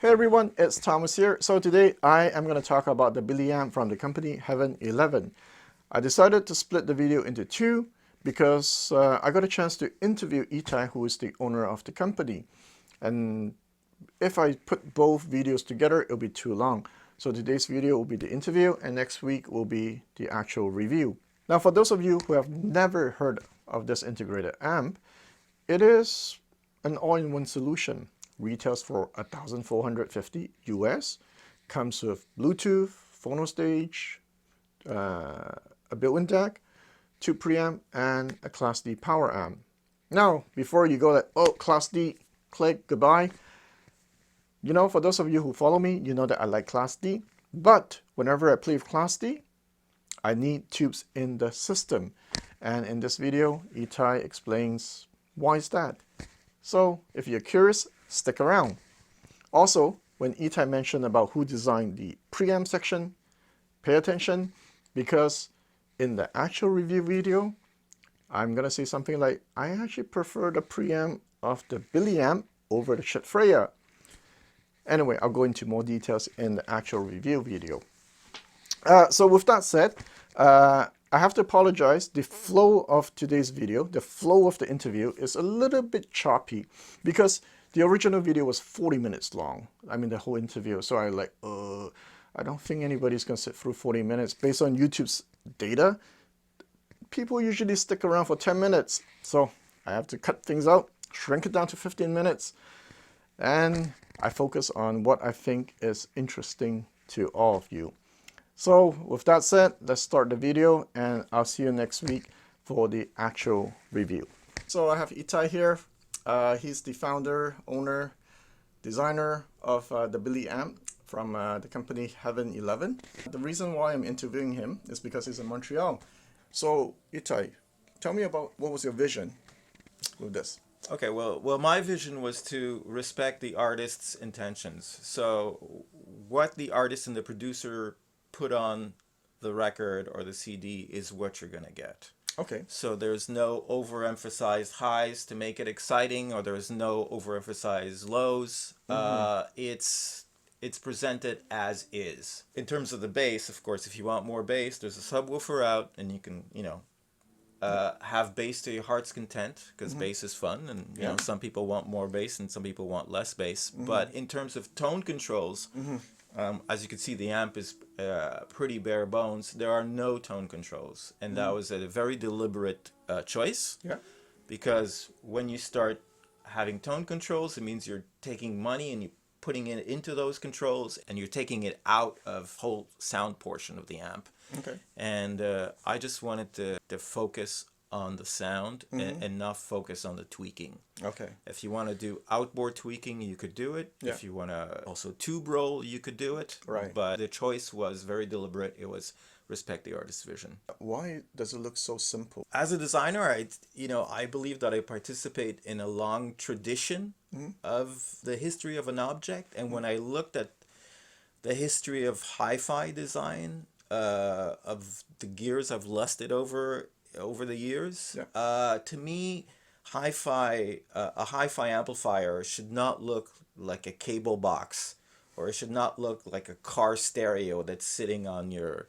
Hey everyone, it's Thomas here. So today I am going to talk about the Billie Amp from the company Heaven 11. I decided to split the video into two because I got a chance to interview Itai, who is the owner of the company. And if I put both videos together, it'll be too long. So today's video will be the interview and next week will be the actual review. Now for those of you who have never heard of this integrated amp, it is an all-in-one solution. Retails for $1,450 US, comes with Bluetooth, phono stage, a built-in DAC, 2 preamp, and a Class D power amp. Now, before you go like, oh, Class D, click, goodbye. You know, for those of you who follow me, you know that I like Class D, but whenever I play with Class D, I need tubes in the system. And in this video, Itai explains why is that. So, if you're curious, stick around. Also, when Itai mentioned about who designed the preamp section, pay attention because in the actual review video, I'm going to say something like, I actually prefer the preamp of the Billie Amp over the Freya. Anyway, I'll go into more details in the actual review video. So with that said, I have to apologize. The flow of today's video, the flow of the interview is a little bit choppy because the original video was 40 minutes long. I mean, the whole interview. So I like, I don't think anybody's going to sit through 40 minutes. Based on YouTube's data, people usually stick around for 10 minutes. So I have to cut things out, shrink it down to 15 minutes. And I focus on what I think is interesting to all of you. So with that said, let's start the video and I'll see you next week for the actual review. So I have Itai here. He's the founder, owner, designer of the Billie Amp from the company Heaven 11. The reason why I'm interviewing him is because he's in Montreal. So Itai, tell me about what was your vision with this? Okay, well, my vision was to respect the artist's intentions. So what the artist and the producer put on the record or the CD is what you're going to get. Okay. So there's no overemphasized highs to make it exciting, or there's no overemphasized lows. It's presented as is. In terms of the bass, of course, if you want more bass, there's a subwoofer out, and you can, have bass to your heart's content, because bass is fun, and you know some people want more bass and some people want less bass. But in terms of tone controls, as you can see, the amp is pretty bare bones. There are no tone controls, and that was a very deliberate choice. Yeah. Because when you start having tone controls, it means you're taking money and you're putting it into those controls, and you're taking it out of whole sound portion of the amp. Okay. And I just wanted to focus on the sound and not focus on the tweaking. Okay. If you want to do outboard tweaking, you could do it. Yeah. If you want to also tube roll, you could do it. Right. But the choice was very deliberate. It was respect the artist's vision. Why does it look so simple? As a designer, I believe that I participate in a long tradition of the history of an object. And when I looked at the history of hi-fi design, of the gears I've lusted over the years, to me, a hi-fi amplifier should not look like a cable box, or it should not look like a car stereo that's sitting on your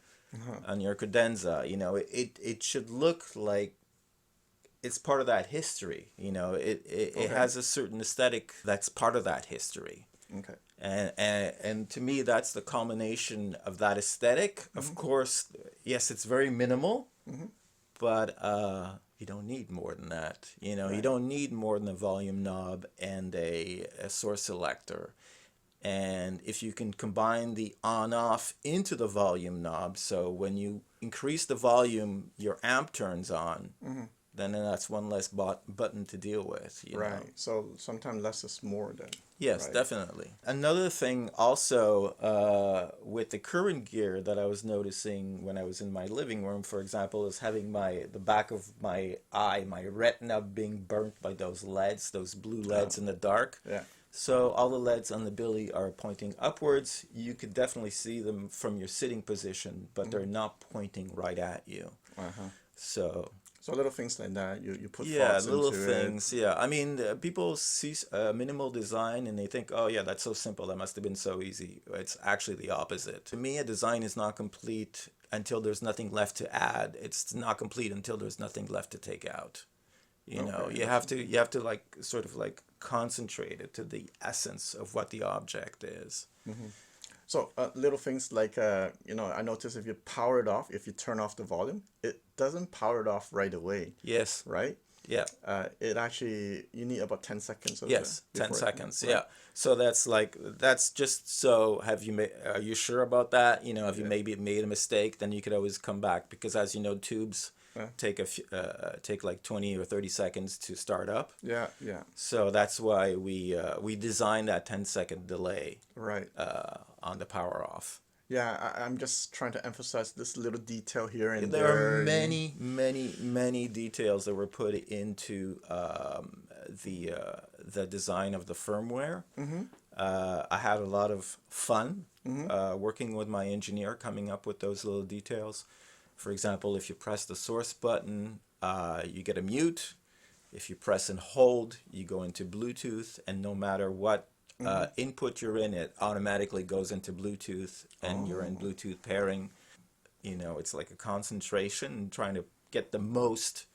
cadenza. It should look like it's part of that history. It has a certain aesthetic that's part of that history. Okay. And to me, that's the culmination of that aesthetic. Of course, yes, it's very minimal, but you don't need more than that. You don't need more than a volume knob and a source selector. And if you can combine the on-off into the volume knob, so when you increase the volume, your amp turns on, then that's one less button to deal with. Right. know? So sometimes less is more then. Yes, right? Definitely. Another thing also with the current gear that I was noticing when I was in my living room, for example, is having the back of my eye, my retina being burnt by those LEDs, those blue LEDs in the dark. Yeah. So all the LEDs on the Billie are pointing upwards. You could definitely see them from your sitting position, but they're not pointing right at you. So So little things like that, you put Yeah, thoughts little into it. things. Yeah, I mean, people see minimal design and they think, oh yeah, that's so simple. That must have been so easy. It's actually the opposite. To me, a design is not complete until there's nothing left to add. It's not complete until there's nothing left to take out. You know, Okay, you have to like sort of like concentrate it to the essence of what the object is. So little things like, I notice if you power it off, if you turn off the volume, it doesn't power it off right away, Yes. right? Yeah. It actually, you need about 10 seconds of Yes, the, 10 before seconds. right? Yeah. So that's like, that's just so, have you made, are you sure about that? You know, have you Yeah. maybe made a mistake? Then you could always come back because as you know, tubes take take like 20 or 30 seconds to start up. Yeah, yeah, So that's why we designed that 10-second delay right. on the power off. Yeah, I'm just trying to emphasize this little detail here and There are there. many, many, many details that were put into the design of the firmware. I had a lot of fun working with my engineer, coming up with those little details. For example, if you press the source button, you get a mute. If you press and hold, you go into Bluetooth, and no matter what input you're in, it automatically goes into Bluetooth, and you're in Bluetooth pairing. You know, it's like a concentration, trying to get the most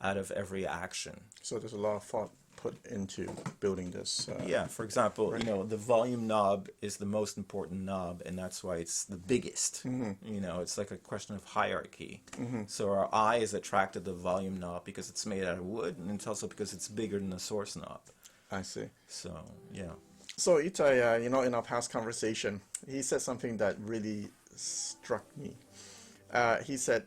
out of every action. So there's a lot of thought put into building this. Yeah, for example, you know, the volume knob is the most important knob, and that's why it's the biggest. You know, it's like a question of hierarchy. So our eye is attracted to the volume knob because it's made out of wood, and it's also because it's bigger than the source knob. I see. So, yeah. So Itai, in our past conversation, he said something that really struck me. He said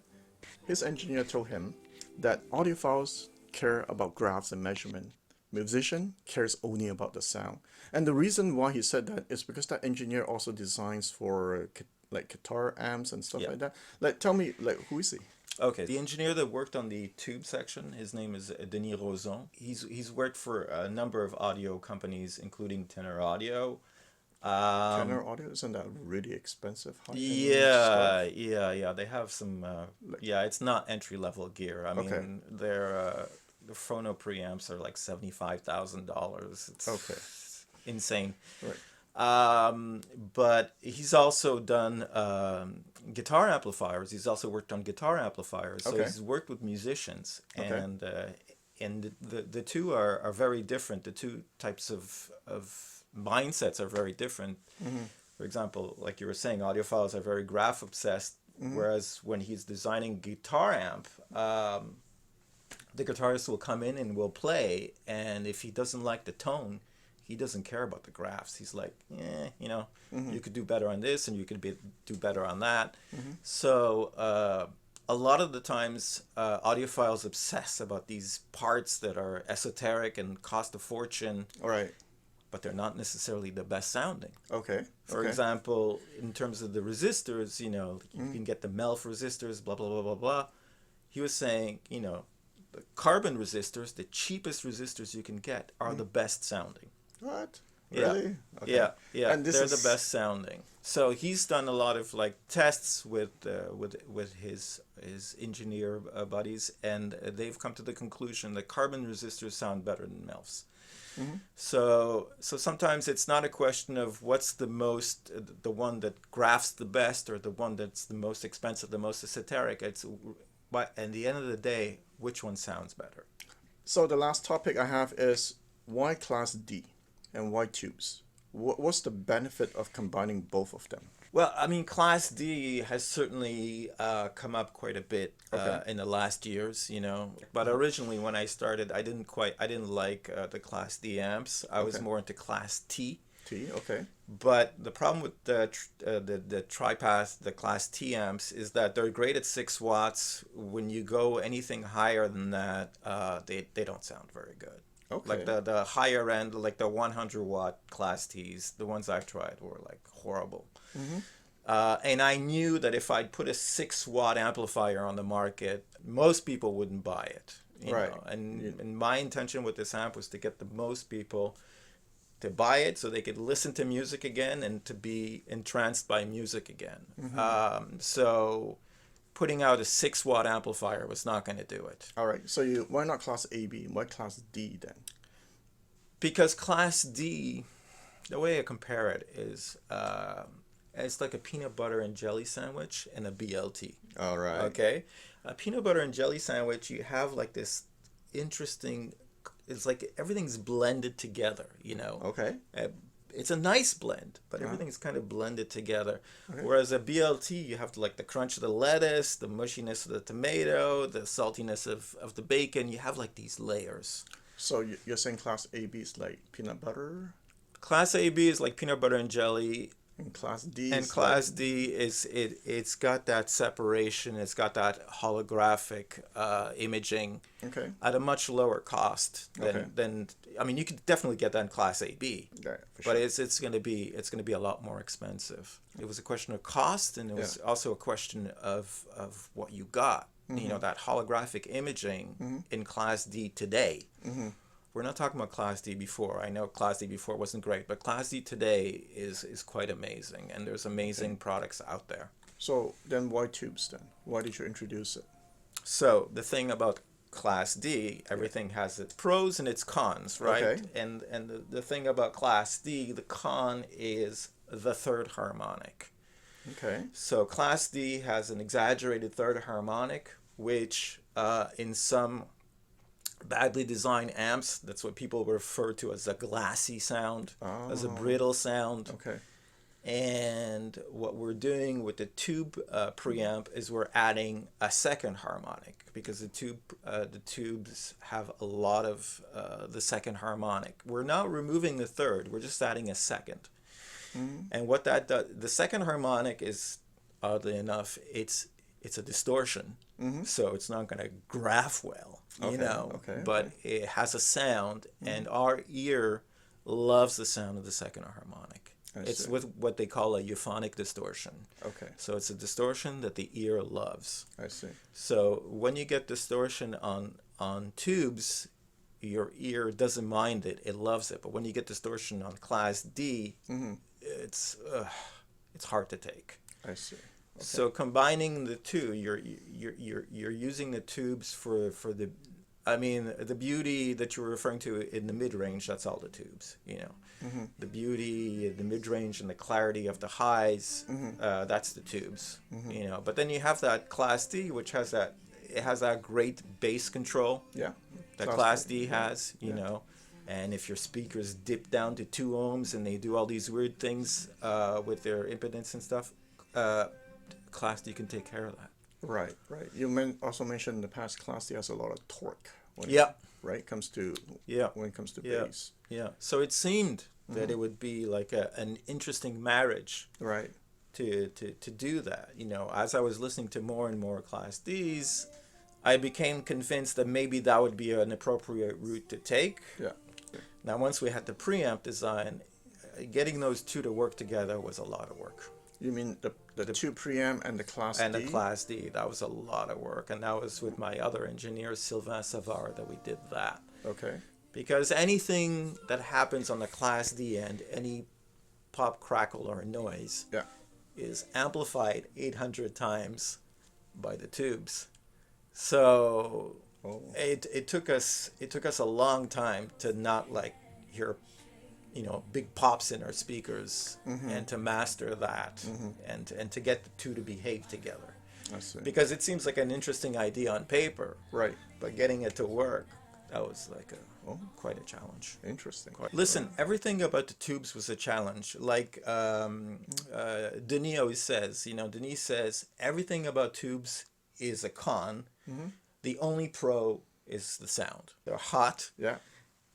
his engineer told him that audiophiles care about graphs and measurement. Musician cares only about the sound. And the reason why he said that is because that engineer also designs for like guitar amps and stuff like that. Like, tell me, like, who is he? Okay, the engineer that worked on the tube section, his name is Denis Roson. He's worked for a number of audio companies, including Tenor Audio. Tenor Audio, isn't that really expensive? Yeah, yeah. They have some. Yeah, it's not entry level gear. I mean, their the phono preamps are like $75,000. It's insane. Right. But he's also done guitar amplifiers. He's also worked on guitar amplifiers. So he's worked with musicians, and the two are very different. The two types of mindsets are very different. For example, like you were saying, audiophiles are very graph obsessed, whereas when he's designing guitar amp, the guitarist will come in and will play, and if he doesn't like the tone, he doesn't care about the graphs. He's like, you could do better on this, and you could do better on that. So a lot of the times, audiophiles obsess about these parts that are esoteric and cost a fortune. All right. But they're not necessarily the best sounding. Okay. For example, in terms of the resistors, you can get the MELF resistors, blah, blah, blah, blah, blah. He was saying, the carbon resistors, the cheapest resistors you can get, are the best sounding. What? Really? Yeah. Okay. Yeah. And they're the best sounding. So he's done a lot of like tests with his engineer buddies, and they've come to the conclusion that carbon resistors sound better than MELFs. So sometimes it's not a question of what's the one that graphs the best or the one that's the most expensive, the most esoteric. But at the end of the day, which one sounds better? So the last topic I have is why Class D and why tubes? What's the benefit of combining both of them? Well, I mean, Class D has certainly come up quite a bit in the last years, But originally, when I started, I didn't like the Class D amps. I was more into Class T. Okay. But the problem with the TriPath, the Class T amps, is that they're great at 6 watts. When you go anything higher than that, they don't sound very good. Okay. Like the higher end, like the 100 watt Class Ts, the ones I've tried were like horrible. And I knew that if I'd put a 6 watt amplifier on the market, most people wouldn't buy it. You know? And my intention with this amp was to get the most people to buy it so they could listen to music again and to be entranced by music again. So putting out a 6-watt amplifier was not going to do it. All right. So why not class AB? Why class D then? Because class D, the way I compare it is, it's like a peanut butter and jelly sandwich and a BLT. All right. Okay, a peanut butter and jelly sandwich, you have like this interesting. It's like everything's blended together. Okay. It's a nice blend, but everything's kind of blended together. Okay. Whereas a BLT, you have the crunch of the lettuce, the mushiness of the tomato, the saltiness of the bacon. You have like these layers. So you're saying class AB is like peanut butter? Class AB is like peanut butter and jelly. And class D and class D is it's got that separation. It's got that holographic imaging at a much lower cost than I mean, you could definitely get that in class AB, but it's going to be a lot more expensive. It was a question of cost, and it was also a question of what you got. That holographic imaging in class D today. We're not talking about class D before. I know class D before wasn't great, but class D today is quite amazing, and there's amazing products out there. So then why tubes then? Why did you introduce it? So the thing about class D, everything has its pros and its cons, right? Okay. And the thing about class D, the con is the third harmonic. Okay. So class D has an exaggerated third harmonic, which in some badly designed amps, that's what people refer to as a glassy sound, as a brittle sound. Okay. And what we're doing with the tube preamp is we're adding a second harmonic, because the tubes have a lot of the second harmonic. We're not removing the third, we're just adding a second. And what that does, the second harmonic is, oddly enough, it's a distortion. So it's not going to graph well, but it has a sound, and our ear loves the sound of the second harmonic. It's with what they call a euphonic distortion. Okay. So it's a distortion that the ear loves. I see. So when you get distortion on tubes, your ear doesn't mind it; it loves it. But when you get distortion on class D, it's hard to take. I see. Okay. So combining the two, you're using the tubes for the, I mean, the beauty that you were referring to in the mid-range, that's all the tubes, The beauty, the mid-range, and the clarity of the highs, that's the tubes, But then you have that class D, which has that great bass control that class D has, And if your speakers dip down to 2 ohms and they do all these weird things with their impedance and stuff, class D can take care of that. Right. You also mentioned in the past class D has a lot of torque. When it comes to bass. Yeah. So it seemed that it would be like an interesting marriage. Right. To do that, as I was listening to more and more class Ds, I became convinced that maybe that would be an appropriate route to take. Yeah. Now, once we had the preamp design, getting those two to work together was a lot of work. You mean the two preamp and the class D? And the class D. That was a lot of work. And that was with my other engineer, Sylvain Savard, that we did that. Okay. Because anything that happens on the class D end, any pop, crackle, or noise, is amplified 800 times by the tubes. So it took us a long time to not hear big pops in our speakers, and to master that, and to get the two to behave together. I see. Because it seems like an interesting idea on paper, right? But getting it to work, that was like quite a challenge. Interesting. Listen, everything about the tubes was a challenge. Like Denis always says, Denis says everything about tubes is a con. The only pro is the sound. They're hot. Yeah.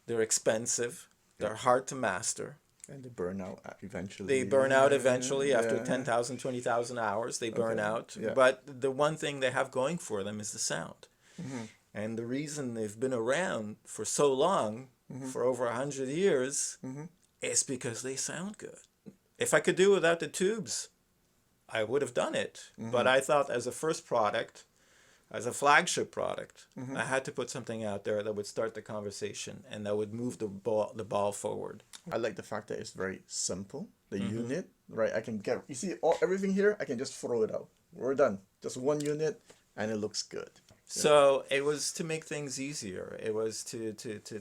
They're expensive. They're hard to master. And they burn out eventually. They burn out eventually after 10,000, 20,000 hours. They burn out. Yeah. But the one thing they have going for them is the sound. And the reason they've been around for so long, for over 100 years, is because they sound good. If I could do without the tubes, I would have done it. But I thought as a first product, as a flagship product, I had to put something out there that would start the conversation and that would move the ball forward. I like the fact that it's very simple. The unit, right? I can get, you see everything here, I can just throw it out. We're done. Just one unit and it looks good. So it was to make things easier. It was to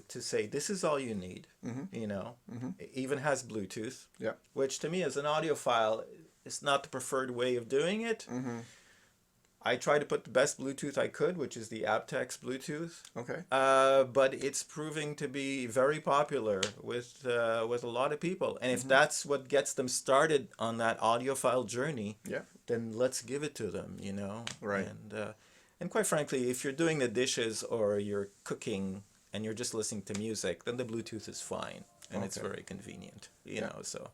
say, this is all you need, you know. It even has Bluetooth, which to me as an audiophile is not the preferred way of doing it. I tried to put the best Bluetooth I could, which is the aptX Bluetooth. Okay. But it's proving to be very popular with a lot of people. And if that's what gets them started on that audiophile journey, then let's give it to them, you know. Right. And quite frankly, if you're doing the dishes or you're cooking and you're just listening to music, then the Bluetooth is fine. And it's very convenient, you know. So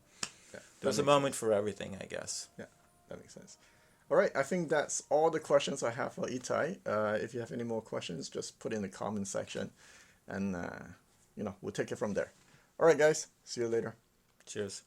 there's a moment for everything, I guess. Yeah, that makes sense. All right, I think that's all the questions I have for Itai. If you have any more questions, just put in the comment section and, you know, we'll take it from there. All right, guys, see you later. Cheers.